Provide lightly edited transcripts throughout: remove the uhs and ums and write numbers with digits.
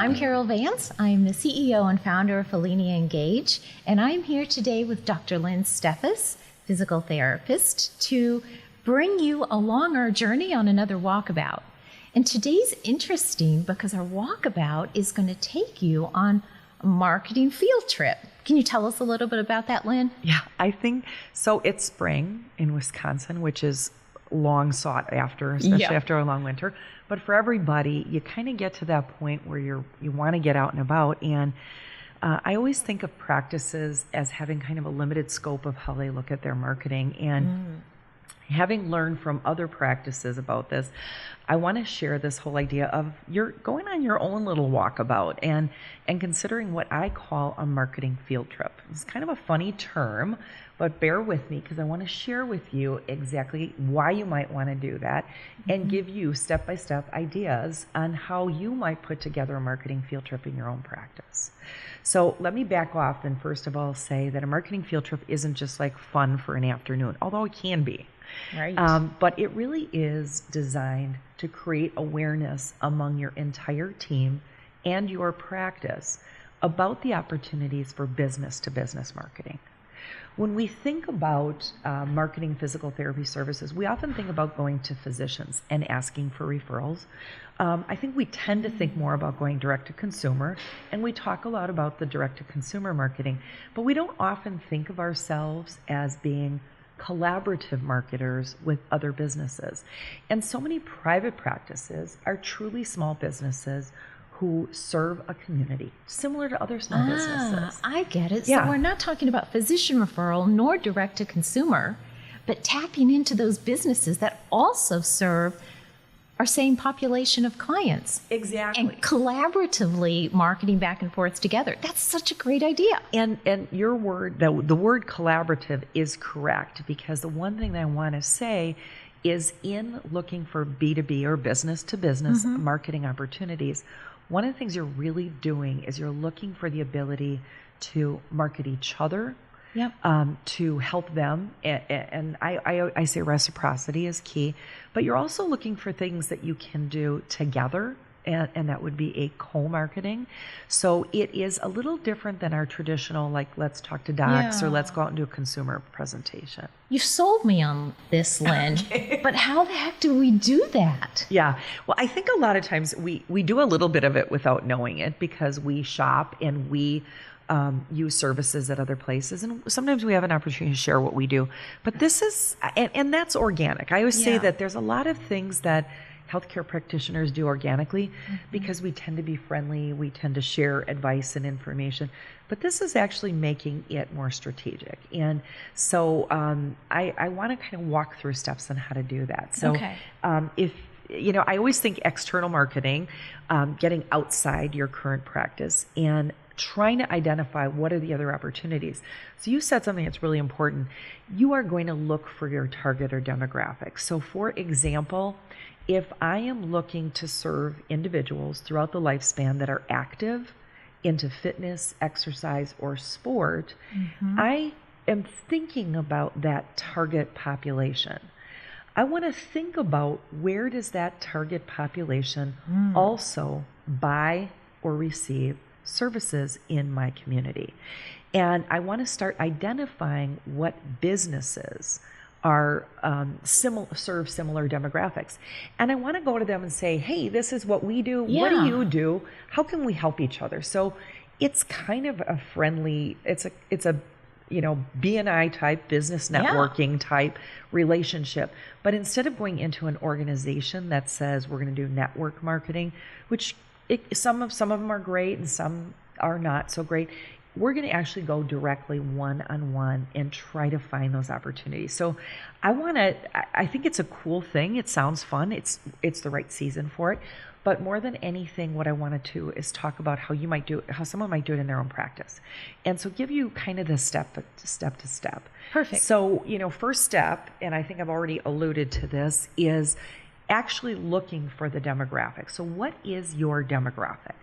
I'm Carol Vance. I'm the CEO and founder of Alinea Engage, and I'm here today with Dr. Lynn Steffes, physical therapist, to bring you along our journey on another walkabout. And today's interesting because our walkabout is going to take you on a marketing field trip. Can you tell us a little bit about that, Lynn? Yeah, I think so. It's spring in Wisconsin, which is long sought after, especially after a long winter. But for everybody, you kind of get to that point where you want to get out and about. And I always think of practices as having kind of a limited scope of how they look at their marketing. And having learned from other practices about this, I want to share this whole idea of you're going on your own little walkabout and considering what I call a marketing field trip. It's kind of a funny term, but bear with me because I want to share with you exactly why you might want to do that and give you step-by-step ideas on how you might put together a marketing field trip in your own practice. So let me back off and first of all say that a marketing field trip isn't just like fun for an afternoon, although it can be. Right. But it really is designed to create awareness among your entire team and your practice about the opportunities for business-to-business marketing. When we think about marketing physical therapy services, we often think about going to physicians and asking for referrals. I think we tend to think more about going direct to consumer, and we talk a lot about the direct to consumer marketing, but we don't often think of ourselves as being collaborative marketers with other businesses. And so many private practices are truly small businesses who serve a community, similar to other small businesses. I get it. Yeah. So we're not talking about physician referral nor direct to consumer, but tapping into those businesses that also serve our same population of clients. Exactly. And collaboratively marketing back and forth together. That's such a great idea. And your word, the word collaborative is correct, because the one thing that I want to say is in looking for B2B or business to business marketing opportunities, one of the things you're really doing is you're looking for the ability to market each other, to help them. And I say reciprocity is key, but you're also looking for things that you can do together. And that would be a co-marketing. So it is a little different than our traditional, like, let's talk to docs or let's go out and do a consumer presentation. You've sold me on this, Lynn, but how the heck do we do that? Yeah. Well, I think a lot of times we do a little bit of it without knowing it because we shop and we use services at other places. And sometimes we have an opportunity to share what we do. But this is, and that's organic. I always say that there's a lot of things that healthcare practitioners do organically because we tend to be friendly, we tend to share advice and information, but this is actually making it more strategic. And so I want to kind of walk through steps on how to do that. So if, I always think external marketing, getting outside your current practice and trying to identify what are the other opportunities. So you said something that's really important. You are going to look for your target or demographic. So for example, if I am looking to serve individuals throughout the lifespan that are active into fitness, exercise, or sport, I am thinking about that target population. I want to think about where does that target population also buy or receive services in my community. And I want to start identifying what businesses are serve similar demographics. And I want to go to them and say, hey, this is what we do. What do you do? How can we help each other? So it's kind of a friendly, it's a B&I type, business networking type relationship. But instead of going into an organization that says we're going to do network marketing, which some of them are great and some are not so great, we're going to actually go directly one-on-one and try to find those opportunities. So I think it's a cool thing. It sounds fun. It's the right season for it. But more than anything, what I wanted to is talk about how someone might do it in their own practice. And so give you kind of the step to step. Perfect. So, first step, and I think I've already alluded to this, is actually looking for the demographic. So what is your demographic?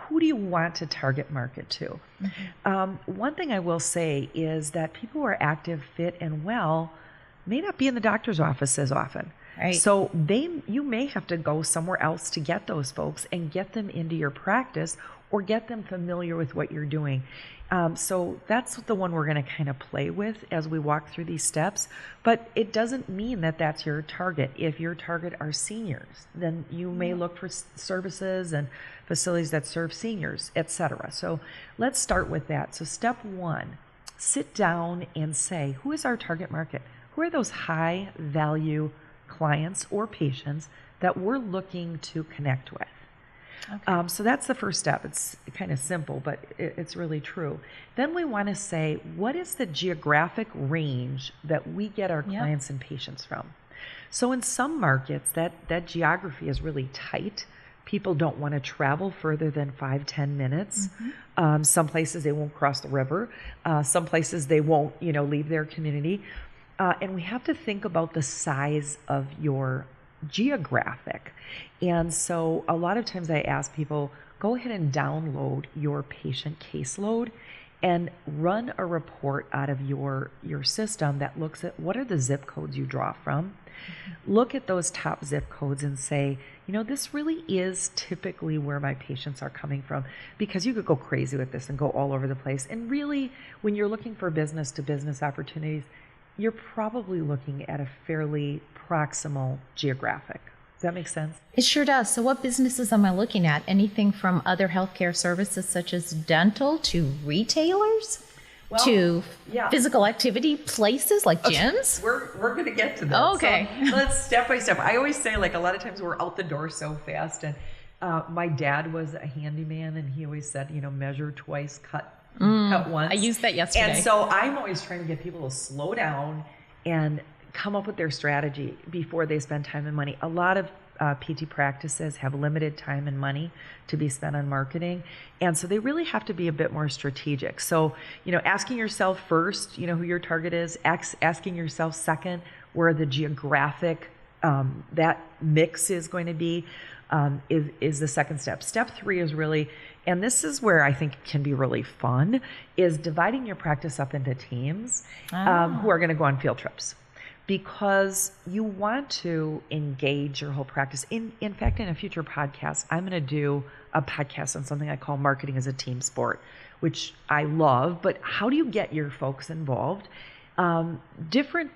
Who do you want to target market to? One thing I will say is that people who are active, fit, and well may not be in the doctor's office as often. Right. So you may have to go somewhere else to get those folks and get them into your practice or get them familiar with what you're doing. So that's the one we're going to kind of play with as we walk through these steps. But it doesn't mean that that's your target. If your target are seniors, then you may look for services and facilities that serve seniors, etc. So let's start with that. So step one, sit down and say, who is our target market? Who are those high value clients or patients that we're looking to connect with? Okay. So that's the first step. It's kind of simple, but it's really true. Then we want to say, what is the geographic range that we get our clients and patients from? So in some markets, that geography is really tight. People don't want to travel further than 5-10 minutes. Some places they won't cross the river. Some places they won't, leave their community. And we have to think about the size of your geographic. And so a lot of times I ask people, go ahead and download your patient caseload and run a report out of your system that looks at what are the zip codes you draw from. Look at those top zip codes and say, this really is typically where my patients are coming from, because you could go crazy with this and go all over the place. And really, when you're looking for business to business opportunities, you're probably looking at a fairly proximal geographic. Does that make sense? It sure does. So what businesses am I looking at? Anything from other healthcare services such as dental to retailers to physical activity places like gyms? We're going to get to this. Okay. So let's step by step. I always say, a lot of times we're out the door so fast. And my dad was a handyman, and he always said, measure twice, cut once. I used that yesterday. And so I'm always trying to get people to slow down and come up with their strategy before they spend time and money. A lot of PT practices have limited time and money to be spent on marketing, and so they really have to be a bit more strategic. So, asking yourself first, who your target is, asking yourself second, where the geographic that mix is going to be, is the second step. Step three is really, and this is where I think it can be really fun, is dividing your practice up into teams who are going to go on field trips. Because you want to engage your whole practice. In fact, in a future podcast, I'm going to do a podcast on something I call marketing as a team sport, which I love. But how do you get your folks involved? Different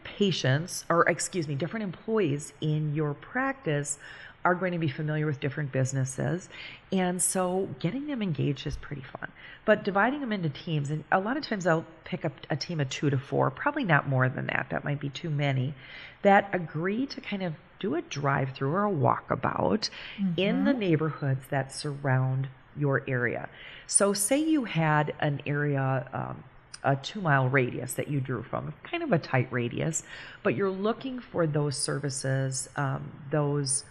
employees in your practice are going to be familiar with different businesses. And so getting them engaged is pretty fun. But dividing them into teams, and a lot of times I'll pick up a team of 2 to 4, probably not more than that. That might be too many, that agree to kind of do a drive-through or a walkabout in the neighborhoods that surround your area. So say you had an area, a 2-mile radius that you drew from, kind of a tight radius, but you're looking for those services, those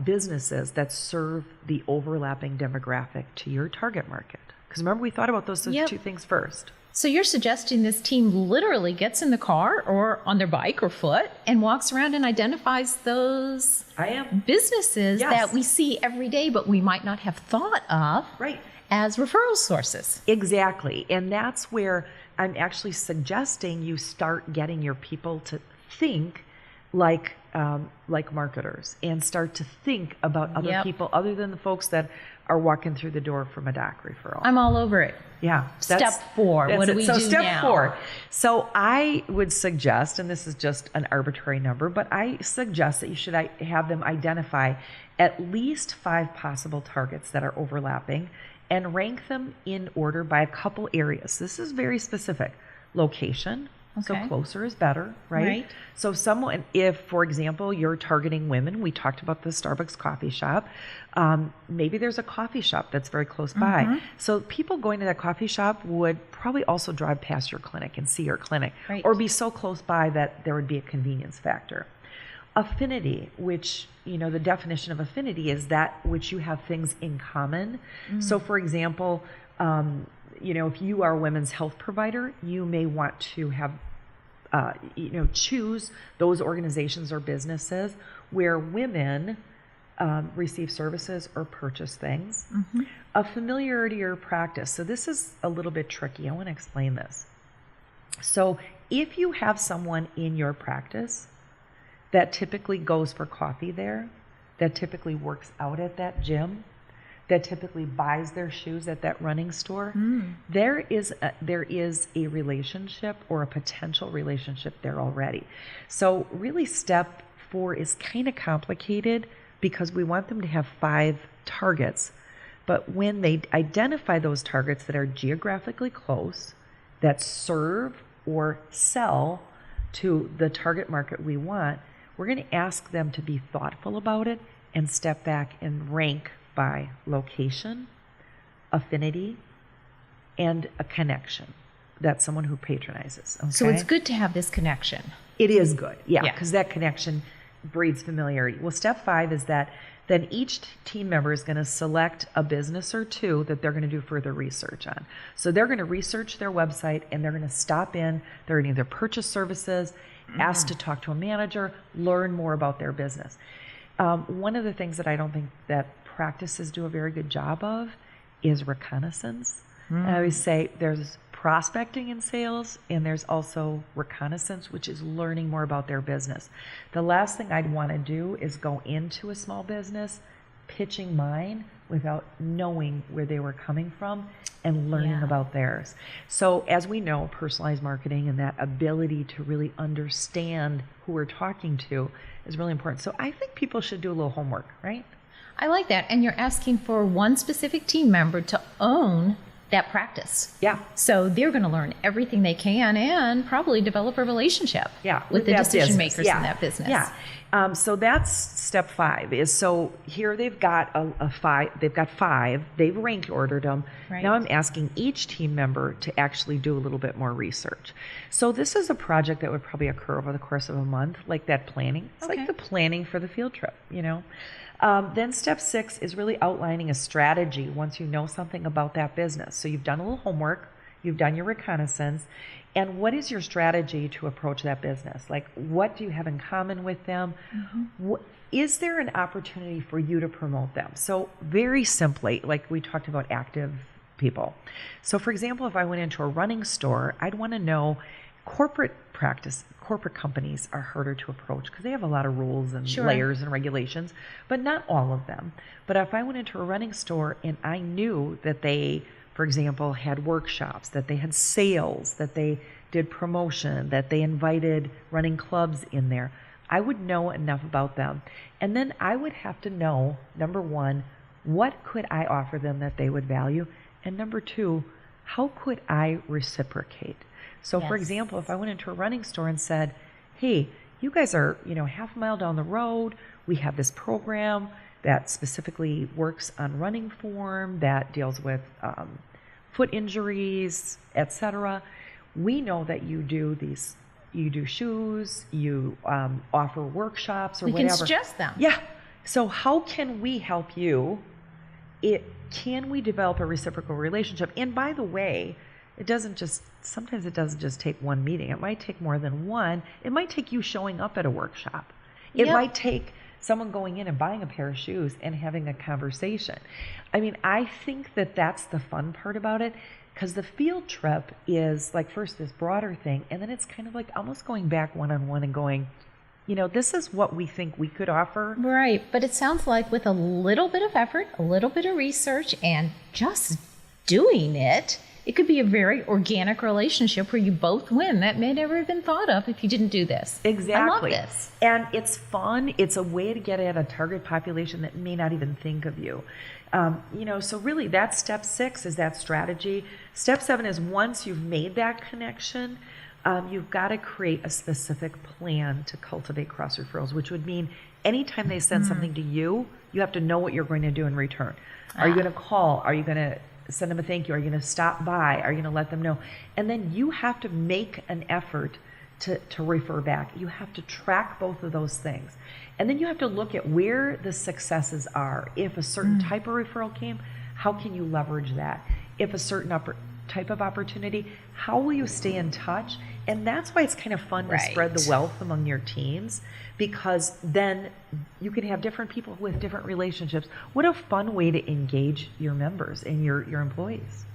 businesses that serve the overlapping demographic to your target market. Because remember, we thought about those two things first. So you're suggesting this team literally gets in the car or on their bike or foot and walks around and identifies those businesses that we see every day, but we might not have thought of as referral sources. Exactly. And that's where I'm actually suggesting you start getting your people to think like marketers and start to think about other people other than the folks that are walking through the door from a doc referral. I'm all over it. Yeah. Step 4. What do we do now? So step 4. So I would suggest, and this is just an arbitrary number, but I suggest that you should have them identify at least 5 possible targets that are overlapping and rank them in order by a couple areas. This is very specific. Location. So closer is better, right? So if, for example, you're targeting women, we talked about the Starbucks coffee shop, maybe there's a coffee shop that's very close by. So people going to that coffee shop would probably also drive past your clinic and see your clinic, or be so close by that there would be a convenience factor. Affinity, which, the definition of affinity is that which you have things in common. So, for example, if you are a women's health provider, you may want to have, choose those organizations or businesses where women receive services or purchase things. A familiarity or practice. So this is a little bit tricky. I want to explain this. So if you have someone in your practice that typically goes for coffee there, that typically works out at that gym, that typically buys their shoes at that running store. There is a relationship or a potential relationship there already. So really step 4 is kind of complicated because we want them to have 5 targets. But when they identify those targets that are geographically close, that serve or sell to the target market we want, we're going to ask them to be thoughtful about it and step back and rank by location, affinity, and a connection. That's someone who patronizes. Okay? So it's good to have this connection. It is good, yeah, because that connection breeds familiarity. Well, step 5 is that then each team member is going to select a business or 2 that they're going to do further research on. So they're going to research their website and they're going to stop in, they're going to either purchase services, ask to talk to a manager, learn more about their business. One of the things that I don't think that practices do a very good job of is reconnaissance. I always say there's prospecting in sales and there's also reconnaissance, which is learning more about their business. The last thing I'd want to do is go into a small business pitching mine without knowing where they were coming from and learning about theirs. So as we know, personalized marketing and that ability to really understand who we're talking to is really important. So I think people should do a little homework, right? I like that. And you're asking for one specific team member to own that practice. Yeah. So they're going to learn everything they can and probably develop a relationship with the decision makers in that business. Yeah. So that's step 5 is, so here they've got a 5, they've got 5, they've rank ordered them. Right. Now I'm asking each team member to actually do a little bit more research. So this is a project that would probably occur over the course of a month, like that planning. It's like the planning for the field trip, you know. Then step 6 is really outlining a strategy once you know something about that business. So you've done a little homework, you've done your reconnaissance, and what is your strategy to approach that business? Like, what do you have in common with them? Is there an opportunity for you to promote them? So very simply, like we talked about active people. So for example, if I went into a running store, I'd want to know corporate companies are harder to approach because they have a lot of rules and layers and regulations, but not all of them. But if I went into a running store and I knew that they, for example, had workshops, that they had sales, that they did promotion, that they invited running clubs in there, I would know enough about them. And then I would have to know, number 1, what could I offer them that they would value? And number 2, how could I reciprocate? So for example, if I went into a running store and said, hey, you guys are, half a mile down the road, we have this program that specifically works on running form, that deals with foot injuries, etc. We know that you do shoes, you offer workshops or whatever. We can suggest them. Yeah. So how can we help you? Can we develop a reciprocal relationship? And by the way, sometimes it doesn't just take one meeting. It might take more than one. It might take you showing up at a workshop. It might take someone going in and buying a pair of shoes and having a conversation. I mean, I think that that's the fun part about it, because the field trip is like first this broader thing, and then it's kind of like almost going back one-on-one and going, this is what we think we could offer. Right. But it sounds like with a little bit of effort, a little bit of research, and just doing it, it could be a very organic relationship where you both win. That may never have been thought of if you didn't do this. Exactly. I love this. And it's fun. It's a way to get at a target population that may not even think of you. So really that's step 6 is that strategy. Step 7 is once you've made that connection, you've got to create a specific plan to cultivate cross referrals, which would mean anytime they send something to you, you have to know what you're going to do in return. Are you going to call? Are you going to send them a thank you? Are you going to stop by? Are you going to let them know? And then you have to make an effort to refer back. You have to track both of those things. And then you have to look at where the successes are. If a certain type of referral came, how can you leverage that? If a certain type of opportunity, how will you stay in touch? And that's why it's kind of fun to spread the wealth among your teams, because then you can have different people with different relationships. What a fun way to engage your members and your employees.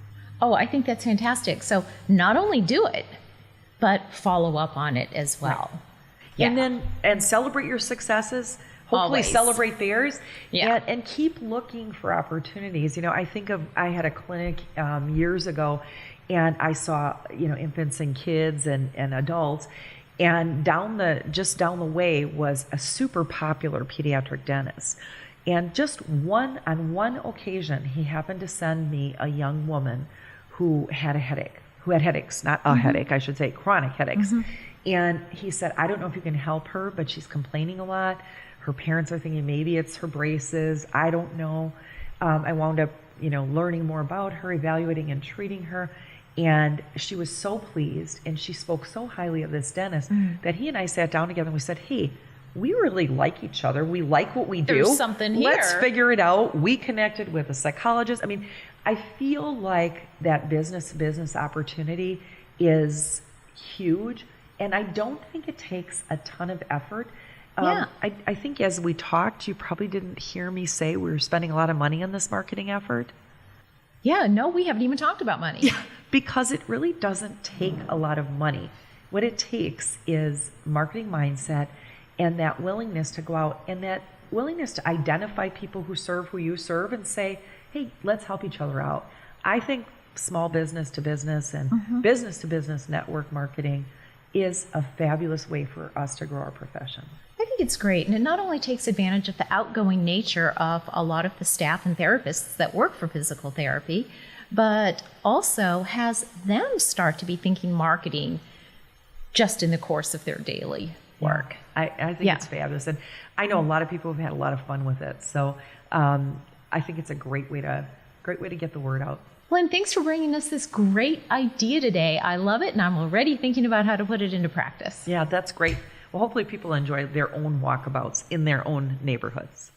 Oh, I think that's fantastic. So not only do it, but follow up on it as well. And celebrate your successes. Hopefully Always. celebrate theirs. Yeah. And keep looking for opportunities. I had a clinic years ago, and I saw, infants and kids and adults. And just down the way was a super popular pediatric dentist. And on one occasion, he happened to send me a young woman who had headaches, not a headache, I should say, chronic headaches. And he said, I don't know if you can help her, but she's complaining a lot. Her parents are thinking maybe it's her braces. I don't know. I wound up, learning more about her, evaluating and treating her. And she was so pleased, and she spoke so highly of this dentist that he and I sat down together and we said, hey, we really like each other. We like what we do. There's something here. Let's figure it out. We connected with a psychologist. I mean, I feel like that business opportunity is huge, and I don't think it takes a ton of effort. I think as we talked, you probably didn't hear me say we were spending a lot of money on this marketing effort. Yeah, no, we haven't even talked about money. Yeah, because it really doesn't take a lot of money. What it takes is marketing mindset and that willingness to go out and that willingness to identify people who you serve and say, hey, let's help each other out. I think small business to business and business to business network marketing is a fabulous way for us to grow our profession. I think it's great. And it not only takes advantage of the outgoing nature of a lot of the staff and therapists that work for physical therapy, but also has them start to be thinking marketing just in the course of their daily work. I think it's fabulous. And I know a lot of people have had a lot of fun with it. So I think it's a great way to get the word out. Lynn, thanks for bringing us this great idea today. I love it, and I'm already thinking about how to put it into practice. Yeah, that's great. Well, hopefully people enjoy their own walkabouts in their own neighborhoods.